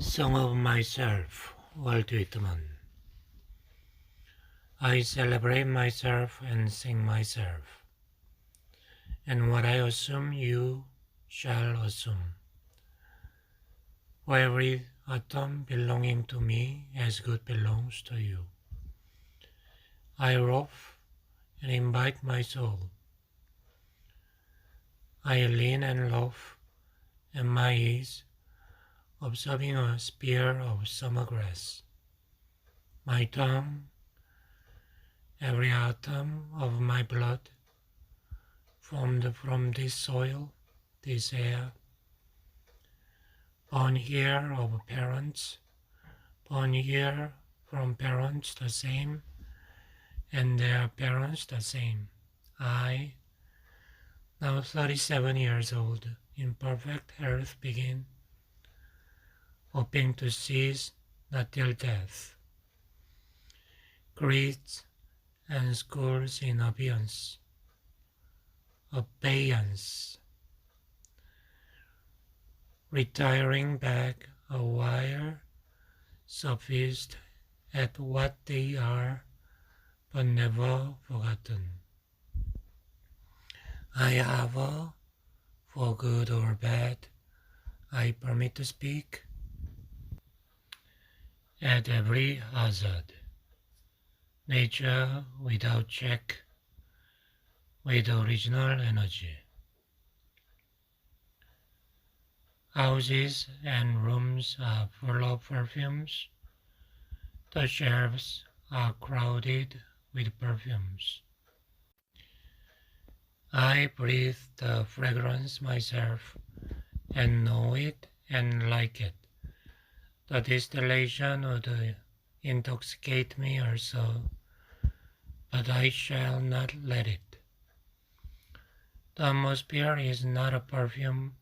Song of Myself, Walt Whitman. I celebrate myself and sing myself, and what I assume you shall assume. For every atom belonging to me as good belongs to you. I rove and invite my soul. I lean and laugh at my ease, observing a spear of summer grass. My tongue, every atom of my blood, formed from this soil, this air, born here of parents, born here from parents the same, and their parents the same. I, now 37 years old, in perfect health, begin, hoping to cease not till death. Creeds and schools in abeyance, retiring back a while, sufficed at what they are, but never forgotten. I have, for good or bad, I permit to speak at every hazard. Nature without check, with original energy. Houses and rooms are full of perfumes. The shelves are crowded with perfumes. I breathe the fragrance myself and know it and like it. The distillation would intoxicate me also, but I shall not let it. The atmosphere is not a perfume.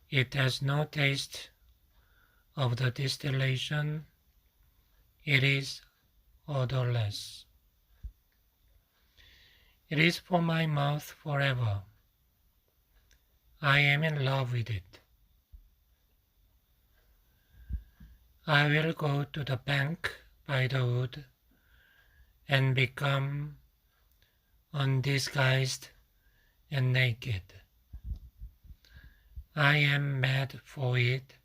It has no taste of the distillation. It is odorless. It is for my mouth forever. I am in love with it. I will go to the bank by the wood and become undisguised and naked. I am mad for it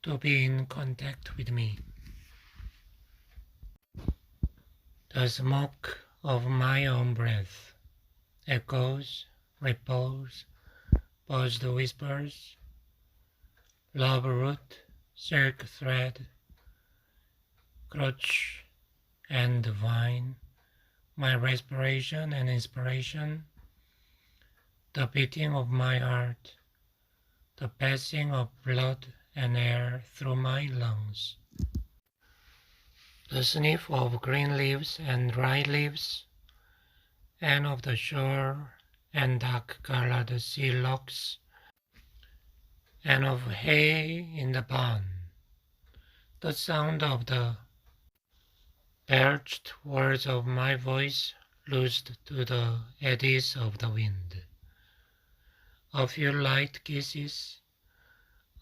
to be in contact with me. The smoke of my own breath echoes, ripples, buzzed whispers, love root, silk thread, crotch and vine, my respiration and inspiration, the beating of my heart, the passing of blood and air through my lungs, the sniff of green leaves and dry leaves, and of the shore and dark-colored sea logs, and of hay in the barn, the sound of the belched words of my voice loosed to the eddies of the wind. A few light kisses,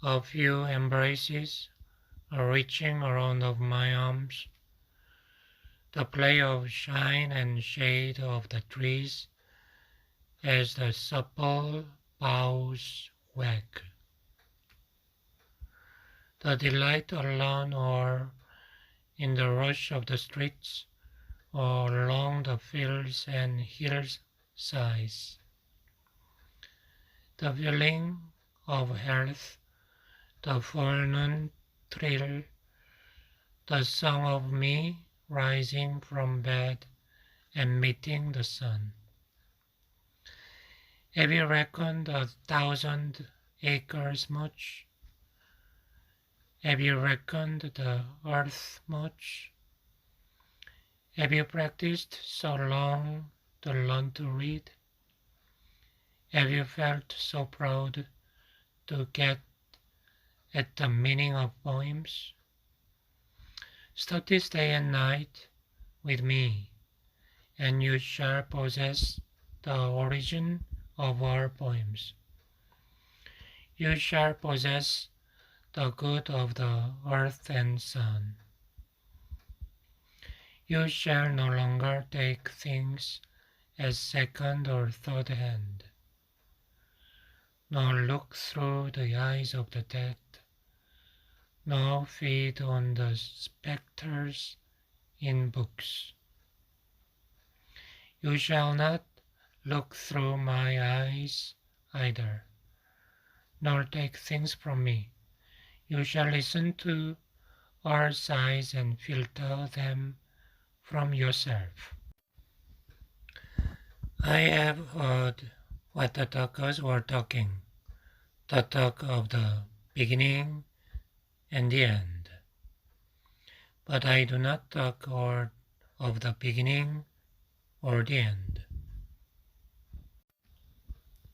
a few embraces, a reaching around of my arms, the play of shine and shade of the trees as the supple boughs wag. The delight alone or in the rush of the streets or along the fields and hillsides. The feeling of health, the forenoon thrill, the song of me rising from bed and meeting the sun. Have you reckoned 1,000 acres much? Have you reckoned the earth much? Have you practiced so long to learn to read? Have you felt so proud to get at the meaning of poems? Study day and night with me, and you shall possess the origin of our poems. You shall possess the good of the earth and sun. You shall no longer take things as second or third hand, nor look through the eyes of the dead, nor feed on the spectres in books. You shall not look through my eyes either, nor take things from me. You shall listen to our sighs and filter them from yourself. I have heard what the talkers were talking, the talk of the beginning and the end. But I do not talk of the beginning or the end.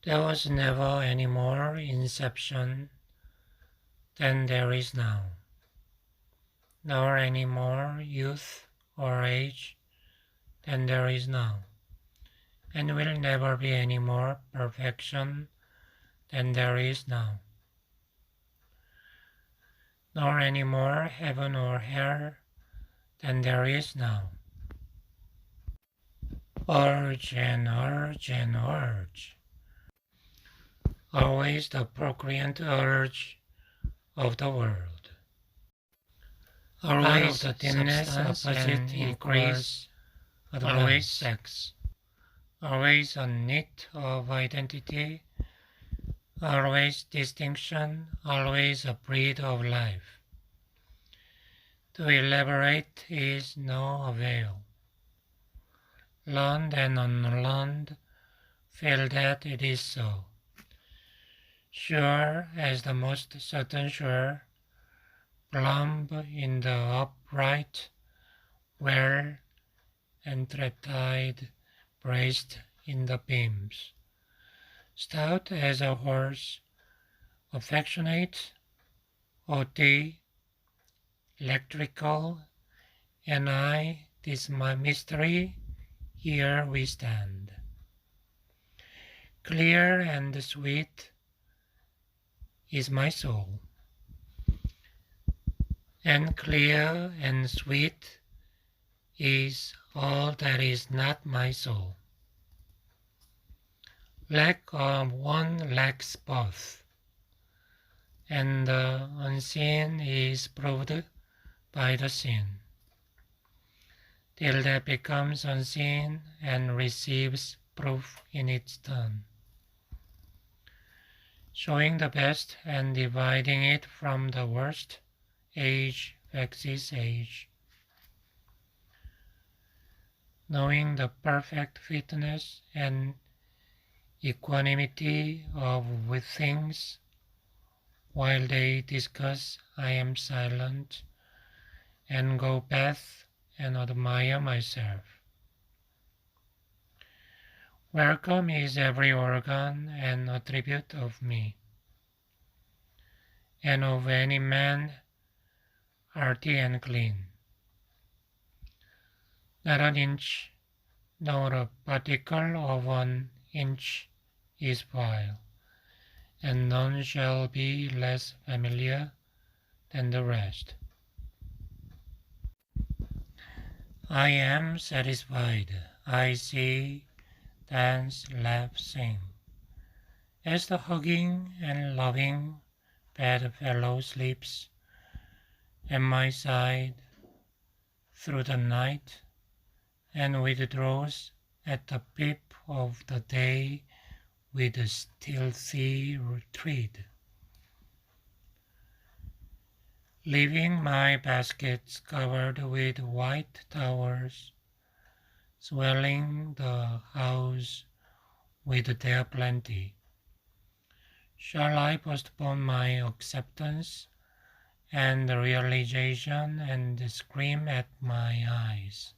There was never any more inception than there is now, nor any more youth or age than there is now, and will never be any more perfection than there is now, nor any more heaven or hell than there is now. Urge and urge and urge. Always the procreant urge of the world. Always the thinness opposite increase, always sex. Always a knit of identity, always distinction, always a breed of life. To elaborate is no avail. Learned and unlearned feel that it is so. Sure as the most certain sure, plumb in the upright, well entretide, braced in the beams. Stout as a horse, affectionate, haughty, electrical, and I, this my mystery, here we stand. Clear and sweet is my soul, and clear and sweet is all that is not my soul. Lack of one lacks both, and the unseen is proved by the seen, till that becomes unseen and receives proof in its turn, showing the best and dividing it from the worst. Age vexes age. Knowing the perfect fitness and equanimity of with things, while they discuss I am silent, and go bath and admire myself. Welcome is every organ and attribute of me, and of any man hearty and clean. Not an inch, nor a particle of an inch is vile, and none shall be less familiar than the rest. I am satisfied. I see, dance, laugh, sing. As the hugging and loving bedfellow sleeps at my side through the night, and withdraws at the peep of the day with a stealthy retreat, leaving my baskets covered with white towers, swelling the house with their plenty. Shall I postpone my acceptance and realization and scream at my eyes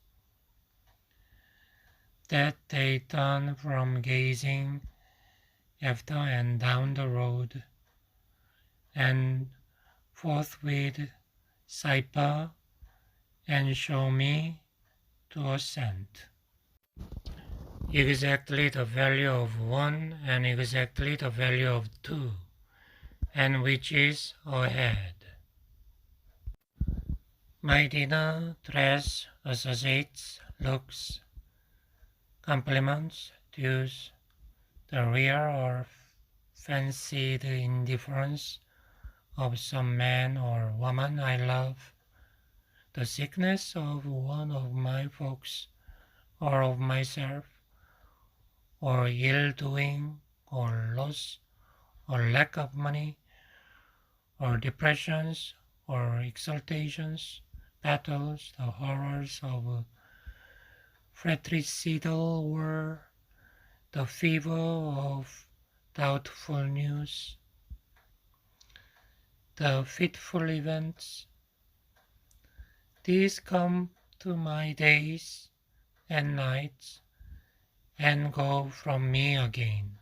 that they turn from gazing after and down the road, and forthwith cipher and show me to a cent. Exactly the value of one and exactly the value of two, and which is ahead. My dinner dress associates looks, compliments, dues, the rare or fancied indifference of some man or woman I love, the sickness of one of my folks or of myself, or ill doing, or loss, or lack of money, or depressions, or exaltations, battles, the horrors of fratricidal war, the fever of doubtful news, the fitful events. These come to my days and nights and go from me again.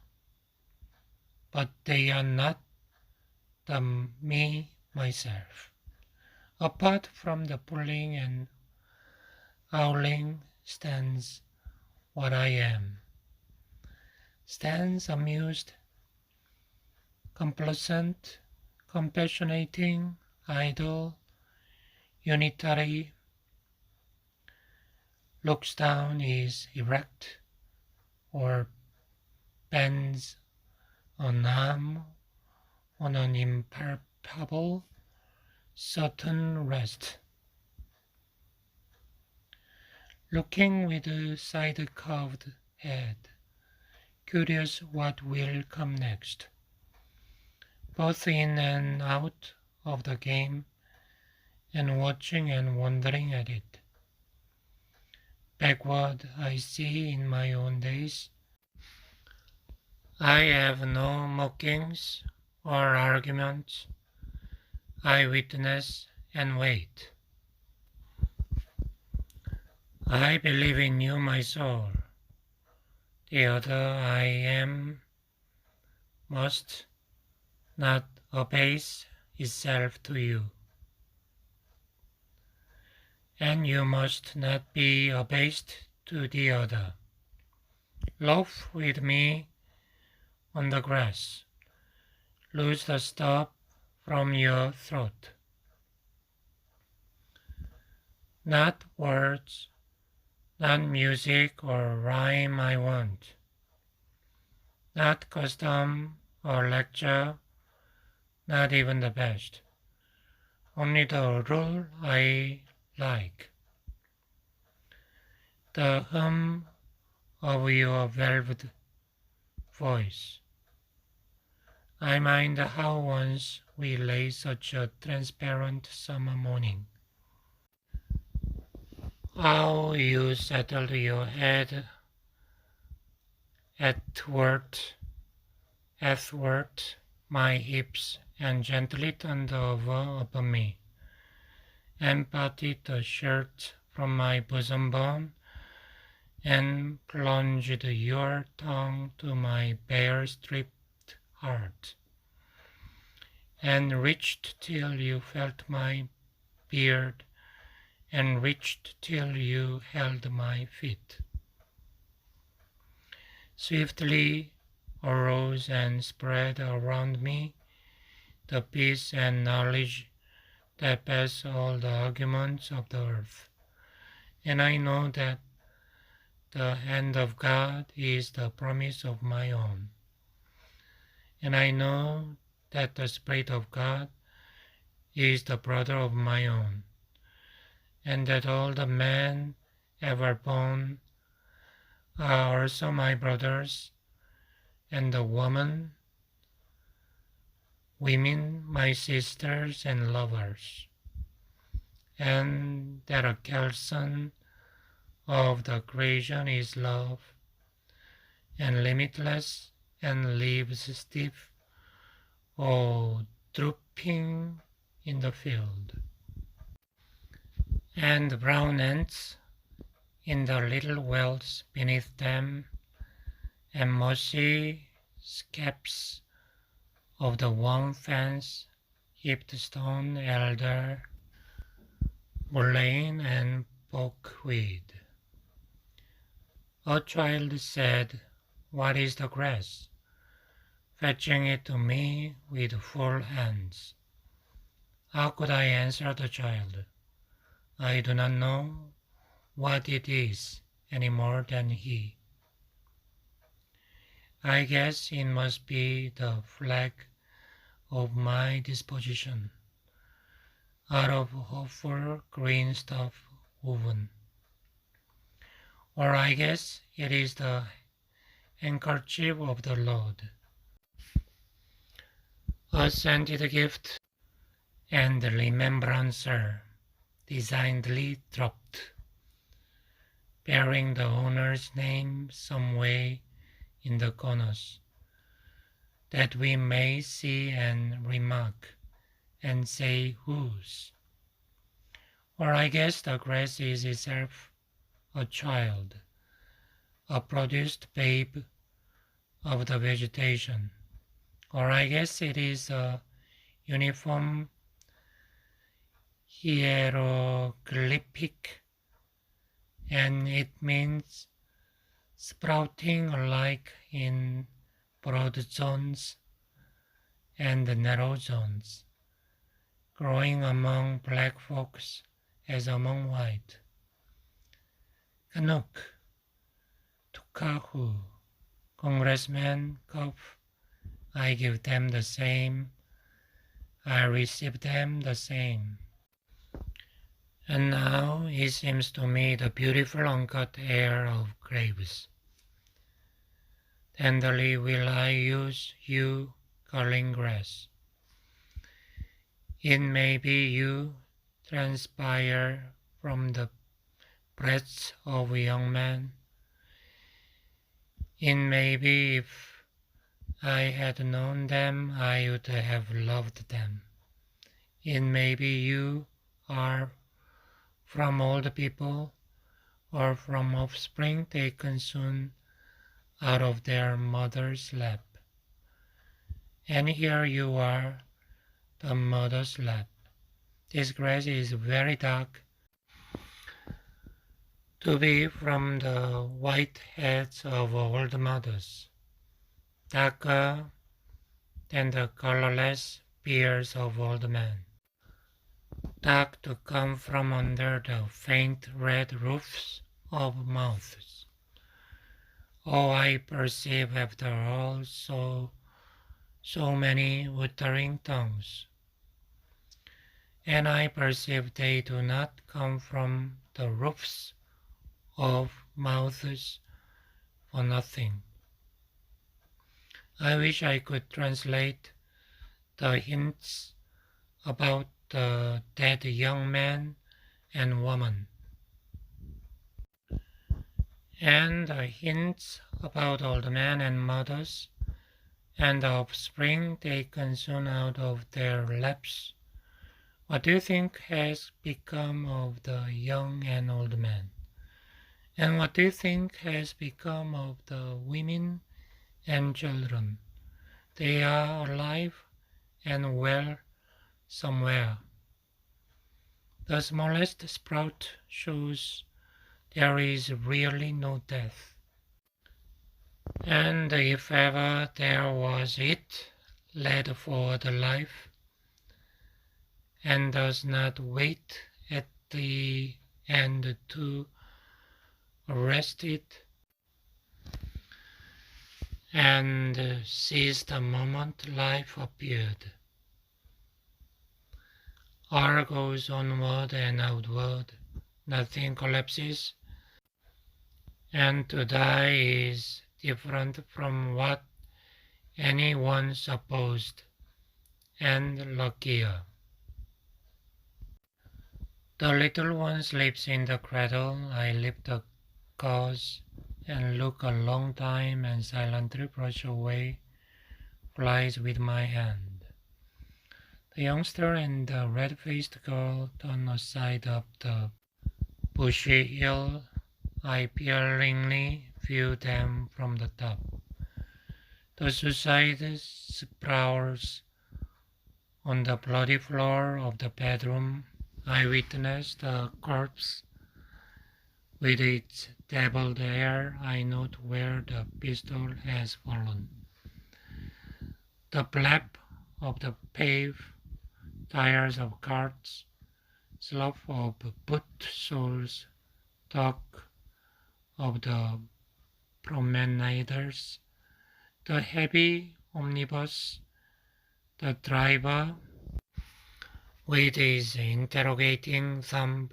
But they are not the me myself. Apart from the pulling and howling stands what I am. Stands amused, complacent, compassionating, idle, unitary, looks down, is erect, or bends an arm on an impalpable, certain rest, looking with a side-curved head, curious what will come next, both in and out of the game, and watching and wondering at it. Backward, I see in my own days, I have no mockings or arguments. I witness and wait. I believe in you, my soul. The other I am must not abase itself to you, and you must not be abased to the other. Loaf with me on the grass. Lose the stop from your throat. Not words, not music or rhyme I want. Not custom or lecture, not even the best. Only the rule I like. The hum of your velvet voice. I mind how once we lay such a transparent summer morning. How you settled your head athwart my hips and gently turned over upon me, and parted the shirt from my bosom bone, and plunged your tongue to my bare stripped heart, and reached till you felt my beard, and reached till you held my feet. Swiftly arose and spread around me the peace and knowledge that pass all the arguments of the earth. And I know that the hand of God is the promise of my own. And I know that the Spirit of God is the brother of my own. And that all the men ever born are also my brothers, and the women my sisters and lovers, and that a garrison of the creation is love, and limitless, and lives stiff, or drooping in the field. And brown ants in the little wells beneath them, and mossy scapes of the warm fence, heaped stone, elder, mullein, and buckweed. A child said, "What is the grass? fetching it to me with full hands. How could I answer the child? I do not know what it is any more than he. I guess it must be the flag of my disposition, out of hopeful green stuff woven. Or I guess it is the handkerchief of the Lord, a scented gift and remembrancer designedly dropped, bearing the owner's name some way in the corners, that we may see and remark and say whose. Or I guess the grass is itself a child, a produced babe of the vegetation. Or I guess it is a uniform hieroglyphic, and it means sprouting alike in broad zones and narrow zones, growing among black folks as among white. Canuck, Tukahu, Congressman Kopf, I give them the same, I receive them the same. And now it seems to me the beautiful uncut air of graves. Tenderly will I use you, curling grass. It may be you transpire from the breasts of a young man. It may be if I had known them, I would have loved them. It may be you are from old people, or from offspring taken soon out of their mother's lap. And here you are, the mother's lap. This grass is very dark, to be from the white heads of old mothers, darker than the colorless beards of old men, dark to come from under the faint red roofs of mouths. Oh, I perceive after all so many wuthering tongues, and I perceive they do not come from the roofs of mouths for nothing. I wish I could translate the hints about the dead young man and woman, and the hints about old men and mothers, and the offspring taken soon out of their laps. What do you think has become of the young and old men? And what do you think has become of the women and children? They are alive and well somewhere. The smallest sprout shows there is really no death. And if ever there was, it led for the life, and does not wait at the end to arrest it, and seize the moment life appeared. All goes onward and outward, nothing collapses, and to die is different from what anyone supposed, and luckier. The little one sleeps in the cradle. I lift the gauze and look a long time and silently brush away flies with my hand. The youngster and the red-faced girl turn aside up the bushy hill. I peeringly view them from the top. The suicide sprawls on the bloody floor of the bedroom. I witness the corpse with its dabbled hair. I note where the pistol has fallen. The blap of the pave, tires of carts, slough of boot soles, talk of the promenaders, the heavy omnibus, the driver with his interrogating thumb,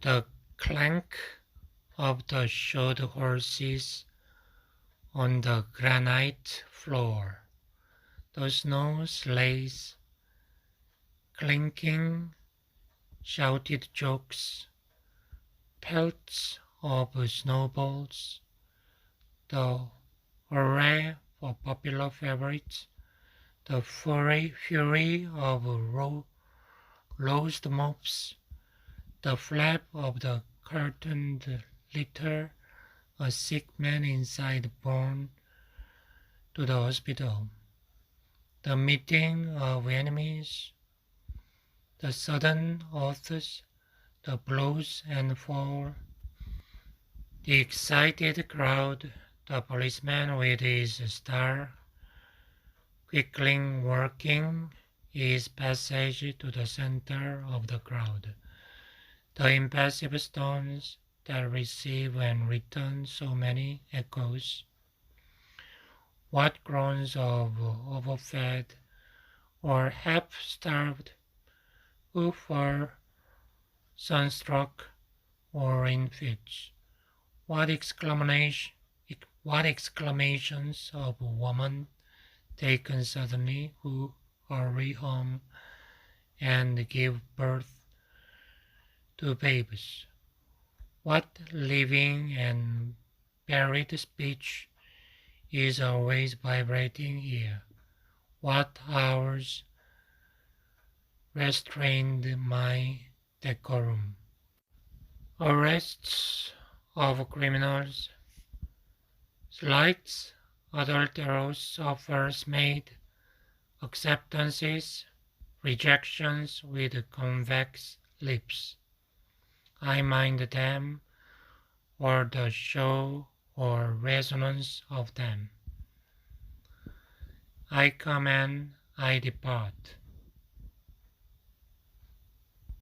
the clank of the shod horses on the granite floor, the snow sleighs, clinking, shouted jokes, pelts of snowballs, the array of popular favorites, the fury of roast mops, the flap of the curtained litter, a sick man inside borne to the hospital, the meeting of enemies, the sudden oaths, the blows and fall, the excited crowd, the policeman with his star quickly working his passage to the center of the crowd, the impassive stones that receive and return so many echoes. What groans of overfed or half-starved, who for sunstruck or in fits, what exclamations of women taken suddenly who hurry home and give birth to babes. What living and buried speech is always vibrating here. What hours restrained my decorum. Arrests of criminals, slights, adulterous offers made, acceptances, rejections with convex lips. I mind them, or the show or resonance of them. I come and I depart.